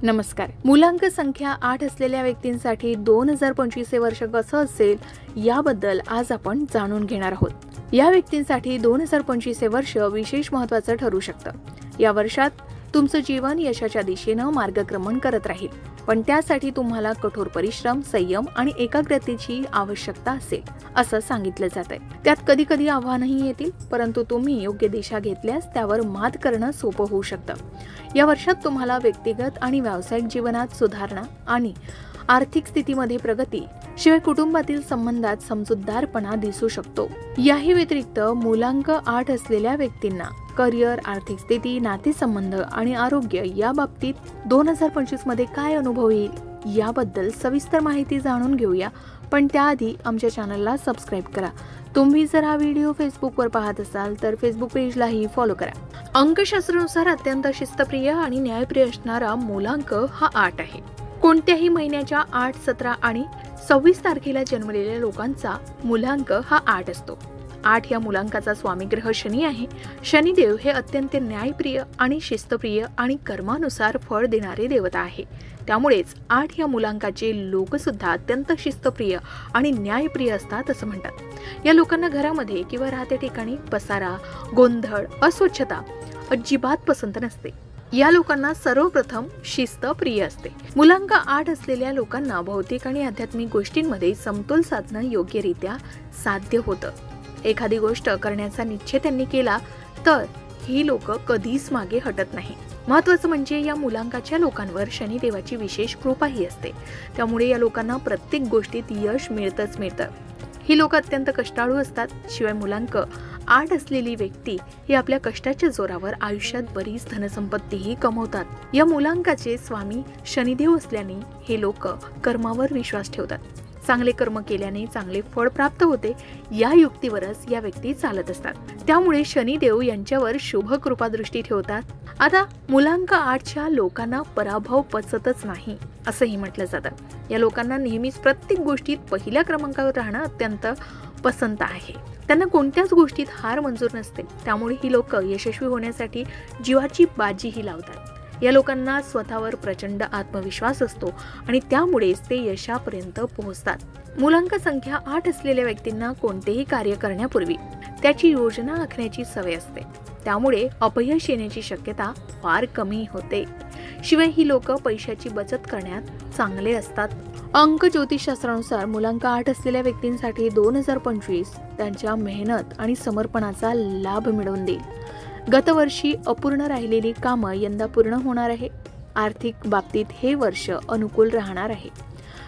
नमस्कार. मुलांक संख्या 8 असलेल्या व्यक्तींसाठी 2025 हे वर्ष कसं असेल याबद्दल आज आपण जाणून घेणार आहोत. या व्यक्तींसाठी 2025 हे वर्ष विशेष महत्त्वाचं ठरू शकतं. या वर्षात तुमचं जीवन यशाच्या दिशेनं मार्गक्रमण करत राहील, पण त्यासाठी तुम्हाला कठोर परिश्रम, संयम आणि एकाग्रतेची आवश्यकता असेल असं सांगितलं जातंय. त्यात कधी कधी आव्हानही येतील, परंतु तुम्ही योग्य दिशा घेतल्यास त्यावर मात करणं सोपं होऊ शकतं. या वर्षात तुम्हाला व्यक्तिगत आणि व्यावसायिक जीवनात सुधारणा आणि आर्थिक स्थितीमध्ये प्रगती, शिवाय कुटुंबातील संबंधात समजूतदारपणा दिसू शकतो. याही व्यतिरिक्त मुलांक 8 असलेल्या व्यक्तींना करिअर, आर्थिक स्थिती, नातेसंबंध आणि आरोग्य या बाबतीत 2025 मध्ये काय अनुभव येईल याबद्दल सविस्तर माहिती जाणून घेऊया. पण त्याआधी आमच्या चॅनलला सबस्क्राईब करा. तुम्ही जर हा व्हिडिओ फेसबुकवर पाहत असाल तर फेसबुक पेजलाही फॉलो करा. अंकशास्त्रानुसार अत्यंत शिस्तप्रिय आणि न्यायप्रिय असणारा मुलांक हा 8 आहे. कोणत्याही महिन्याच्या 8, 17 आणि 26 तारखेला जन्मलेल्या लोकांचा मुलांक हा 8 असतो. 8 या मुलांकाचा स्वामी ग्रह शनी आहे. शनिदेव हे अत्यंत न्यायप्रिय आणि शिस्तप्रिय आणि कर्मानुसार फळ देणारे देवता आहे. त्यामुळेच 8 या मुलांकाचे लोक सुद्धा अत्यंत शिस्तप्रिय आणि न्यायप्रिय असतात असं म्हणतात. या लोकांना घरामध्ये किंवा राहत्या ठिकाणी पसारा, गोंधळ, अस्वच्छता अजिबात पसंत नसते. या लोकांना सर्वप्रथम शिस्त प्रिय असते. मुलांक 8 असलेल्या लोकांना भौतिक आणि आध्यात्मिक गोष्टींमध्ये समतोल साधणं योग्यरित्या साध्य होतं. एखादी गोष्ट करण्याचा निश्चय त्यांनी केला तर ही लोक कधीच मागे हटत नाही. महत्त्वाचं म्हणजे या मुलांकाच्या लोकांवर शनिदेवाची विशेष कृपाही असते. त्यामुळे या लोकांना प्रत्येक गोष्टीत यश मिळतं. ही लोक अत्यंत कष्टाळू असतात. शिवाय मुलांक 8 असलेली व्यक्ती ही आपल्या कष्टाच्या जोरावर आयुष्यात बरीच धनसंपत्तीही कमवतात. या मुलांकाचे स्वामी शनिदेव असल्याने हे लोक कर्मावर विश्वास ठेवतात. चांगले कर्म केल्याने चांगले फळ प्राप्त होते या युक्तीवरच या व्यक्ती चालत असतात. त्यामुळे शनिदेव यांच्यावर शुभ कृपा दृष्टी ठेवतात. आता मुलांक 8च्या लोकांना पराभव पचतच नाही असंही म्हटलं जातं. या लोकांना नेहमीच प्रत्येक गोष्टीत पहिल्या क्रमांकावर राहणं अत्यंत पसंत आहे. त्यांना कोणत्याच गोष्टीत हार मंजूर नसते. त्यामुळे ही लोक यशस्वी होण्यासाठी जीवाची बाजीही लावतात. या लोकांना स्वतःवर प्रचंड आत्मविश्वास असतो आणि त्यामुळेच ते यशापर्यंत पोहोचतात. मुलांक संख्या 8 असलेल्या व्यक्तींना कोणतेही कार्य करण्यापूर्वी त्याची योजना आखण्याची सवय असते. त्यामुळे अपयश येण्याची शक्यता फार कमी होते. शिवाय ही लोक पैशाची बचत करण्यात चांगले असतात. अंक ज्योतिषशास्त्रानुसार मुलांक 8 असलेल्या व्यक्तींसाठी 2025 त्यांच्या मेहनत आणि समर्पणाचा लाभ मिळवून देईल. गतवर्षी अपूर्ण राहिलेली कामं यंदा पूर्ण होणार आहे. आर्थिक बाबतीत हे वर्ष अनुकूल राहणार आहे.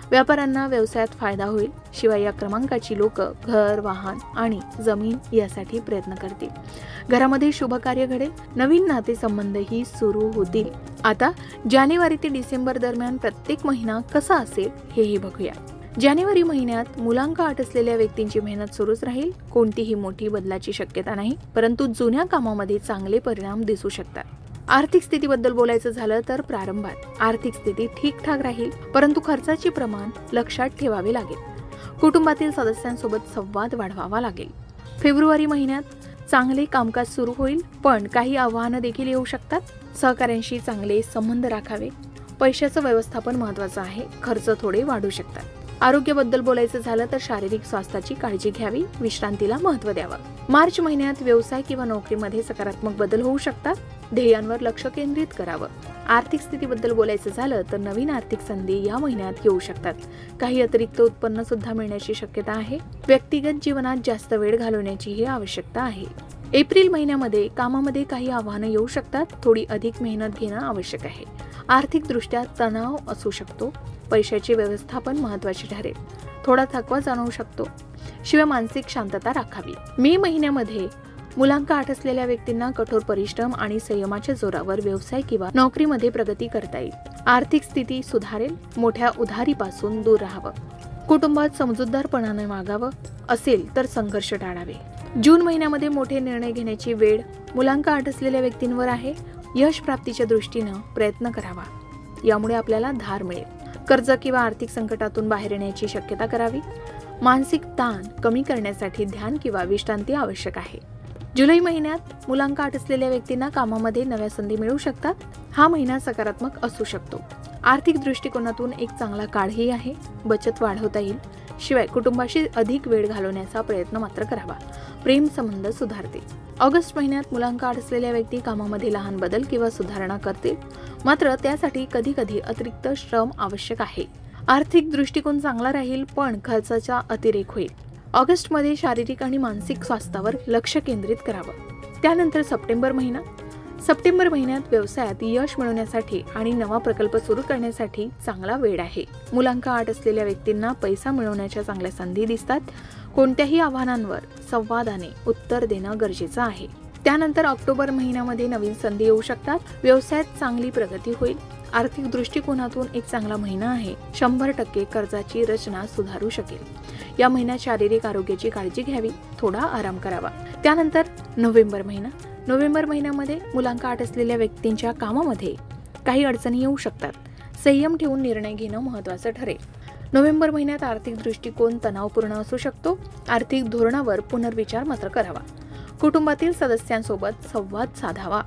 व्यापाऱ्यांना व्यवसायात फायदा होईल. शिवाय या क्रमांकाची लोक घर, वाहन आणि जमीन यासाठी प्रयत्न करतील. घरामध्ये शुभ कार्य घडेल. नवीन नातेसंबंधही सुरू होतील. आता जानेवारी ते डिसेंबर दरम्यान प्रत्येक महिना कसा असेल हेही बघूया. जानेवारी महिन्यात मुलांक 8 असलेल्या व्यक्तींची मेहनत सुरूच राहील. कोणतीही मोठी बदलाची शक्यता नाही, परंतु जुन्या कामामध्ये चांगले परिणाम दिसू शकतात. आर्थिक स्थितीबद्दल बोलायचं झालं तर प्रारंभात आर्थिक स्थिती ठीकठाक राहील, परंतु खर्चाचे प्रमाण लक्षात ठेवावे लागेल. कुटुंबातील सदस्यांसोबत संवाद वाढवावा लागेल. फेब्रुवारी महिन्यात चांगले कामकाज सुरू होईल, पण काही आव्हानं देखील येऊ शकतात. सहकाऱ्यांशी चांगले संबंध राखावे. पैशाचं व्यवस्थापन महत्त्वाचं आहे. खर्च थोडे वाढू शकतात. आरोग्याबद्दल बोलायचं झालं तर शारीरिक स्वास्थ्याची काळजी घ्यावी. विश्रांतीला महत्त्व द्यावं. मार्च महिन्यात व्यवसाय किंवा नोकरीमध्ये सकारात्मक बदल होऊ शकतात. ध्येयांवर लक्ष केंद्रित करावं. आर्थिक स्थितीबद्दल बोलायचं झालं तर नवीन आर्थिक संधी या महिन्यात येऊ शकतात. काही अतिरिक्त उत्पन्न सुद्धा मिळण्याची शक्यता आहे. व्यक्तिगत जीवनात जास्त वेळ घालवण्याचीही आवश्यकता आहे. एप्रिल महिन्यामध्ये कामामध्ये काही आव्हानं येऊ शकतात. थोडी अधिक मेहनत घेणं आवश्यक आहे. आर्थिक दृष्ट्या तणाव असू शकतो. पैशाचे व्यवस्थापन महत्त्वाचे ठरेल. थोडा थकवा जाणवू शकतो. शिवाय मानसिक शांतता राखावी. मे महिन्यामध्ये मुलांक 8 असलेल्या व्यक्तींना कठोर परिश्रम आणि संयमाच्या जोरावर व्यवसाय किंवा नोकरीमध्ये प्रगती करता येईल. आर्थिक स्थिती सुधारेल. मोठ्या उधारीपासून दूर राहावं. कुटुंबात समजूतदारपणाने वागावं. असेल तर संघर्ष टाळावे. जून महिन्यामध्ये मोठे निर्णय घेण्याची वेळ मुलांक 8 असलेल्या व्यक्तींवर आहे. यश प्राप्तीच्या दृष्टीनं प्रयत्न करावा. यामुळे आपल्याला धार मिळेल. कर्ज किंवा आर्थिक संकटातून बाहेर येण्याची शक्यता करावी. मानसिक ताण कमी करण्यासाठी ध्यान किंवा विश्रांती आवश्यक आहे. जुलै महिन्यात मुलांक 8 असलेल्या व्यक्तींना कामामध्ये नव्या संधी मिळू शकतात. हा महिना सकारात्मक असू शकतो. आर्थिक दृष्टिकोनातून एक चांगला काळही आहे. बचत वाढवता येईल. शिवाय कुटुंबाशी अधिक वेळ घालवण्याचा प्रयत्न मात्र करावा. प्रेम संबंध सुधारतील. ऑगस्ट महिन्यात मुलांक 8 असलेल्या व्यक्ती कामामध्ये लहान बदल किंवा सुधारणा करतील. मात्र त्यासाठी कधी-कधी अतिरिक्त श्रम आवश्यक आहे. आर्थिक दृष्टिकोन चांगला राहील, पण खर्चाचा अतिरेक होईल. ऑगस्टमध्ये शारीरिक आणि मानसिक स्वास्थ्यावर लक्ष केंद्रित करावं. त्यानंतर सप्टेंबर महिन्यात व्यवसायात यश मिळवण्यासाठी आणि नवा प्रकल्प सुरू करण्यासाठी चांगला वेळ आहे. मुलांक 8 असलेल्या व्यक्तींना पैसा मिळवण्याच्या चांगल्या संधी दिसतात. कोणत्याही आव्हानांवर संवादाने उत्तर देणं गरजेचं आहे. त्यानंतर ऑक्टोबर महिन्यामध्ये नवीन संधी येऊ शकतात. व्यवसायात चांगली प्रगती होईल. आर्थिक दृष्टिकोनातून एक चांगला महिना आहे. 100% कर्जाची रचना सुधारू शकेल. या महिन्यात शारीरिक आरोग्याची काळजी घ्यावी. थोडा आराम करावा. त्यानंतर नोव्हेंबर महिन्यामध्ये मुलांक 8 असलेल्या व्यक्तींच्या कामामध्ये काही अडचणी येऊ शकतात. संयम ठेवून निर्णय घेणं महत्त्वाचं ठरेल. नोव्हेंबर महिन्यात आर्थिक दृष्टिकोन तणावपूर्ण असू शकतो. आर्थिक धोरणावर पुनर्विचार मात्र करावा. कुटुंबातील सदस्यांसोबत संवाद साधावा.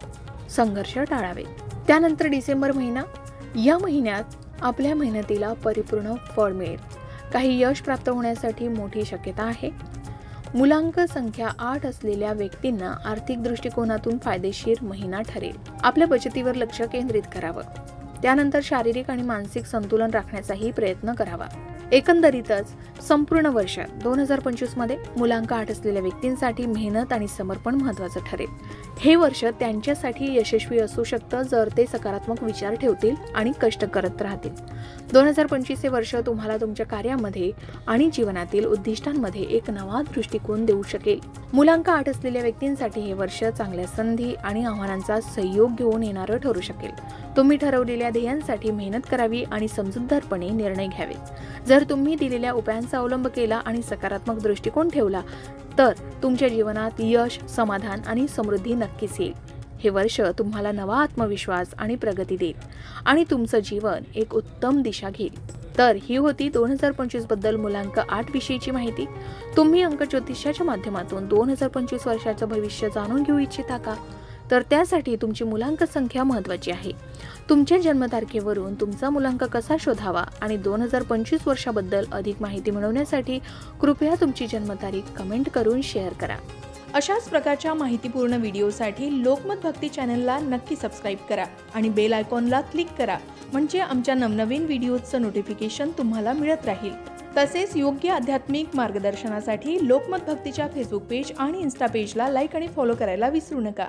संघर्ष टाळावे. त्यानंतर डिसेंबर महिना. या महिन्यात आपल्या मेहनतीला परिपूर्ण फळ मिळेल. काही यश प्राप्त होण्यासाठी मोठी शक्यता आहे. मुलांक संख्या 8 असलेल्या व्यक्तींना आर्थिक दृष्टिकोनातून फायदेशीर महिना ठरेल. आपल्या बचतीवर लक्ष केंद्रित करावं. त्यानंतर शारीरिक आणि मानसिक संतुलन राखण्याचाही प्रयत्न करावा. एकंदरीतच संपूर्ण वर्ष 2025 मध्ये मुलांक 8 असलेल्या व्यक्तींसाठी मेहनत आणि समर्पण महत्त्वाचं ठरेल. हे वर्ष त्यांच्यासाठी यशस्वी असू शकतं जर ते सकारात्मक विचार ठेवतील आणि कष्ट करत राहतील. 2025 हे वर्ष तुम्हाला तुमच्या कार्यामध्ये आणि जीवनातील उद्दिष्टांमध्ये एक नवा दृष्टिकोन देऊ शकेल. मुलांक 8 असलेल्या व्यक्तींसाठी हे वर्ष चांगल्या संधी आणि आव्हानांचा संयोग घेऊन येणारं ठरू शकेल. तुम्ही ठरवलेल्या ध्येयांसाठी मेहनत करावी आणि समजूतदारपणे निर्णय घ्यावे. जर तुम्ही दिलेल्या उपायांचा अवलंब केला आणि सकारात्मक दृष्टिकोन ठेवला तर तुमच्या जीवनात यश, समाधान आणि समृद्धी नक्कीच येईल. हे वर्ष तुम्हाला नवा आत्मविश्वास आणि प्रगती देईल आणि तुमचं जीवन एक उत्तम दिशा घेईल. तर ही होती 2025 बद्दल मुलांक 8 विषयीची माहिती. तुम्ही अंक ज्योतिषाच्या माध्यमातून 2025 वर्षाचं भविष्य जाणून घेऊ इच्छिता का? तर त्यासाठी तुमची मुलांक संख्या महत्त्वाची आहे. तुमच्या जन्मतारखेवरून तुमचा मुलांक कसा शोधावा आणि 2025 वर्षाबद्दल अधिक माहिती मिळवण्यासाठी कृपया तुमची जन्मतारीख कमेंट करून शेअर करा. अशाच प्रकारच्या माहितीपूर्ण व्हिडिओसाठी लोकमत भक्ती चॅनलला नक्की सबस्क्राईब करा आणि बेल आयकॉनला क्लिक करा. म्हणजे आमच्या नवनवीन व्हिडिओचं नोटिफिकेशन तुम्हाला मिळत राहील. तसेच योग्य आध्यात्मिक मार्गदर्शनासाठी लोकमत भक्तीच्या फेसबुक पेज आणि इन्स्टा पेजला लाईक आणि फॉलो करायला विसरू नका.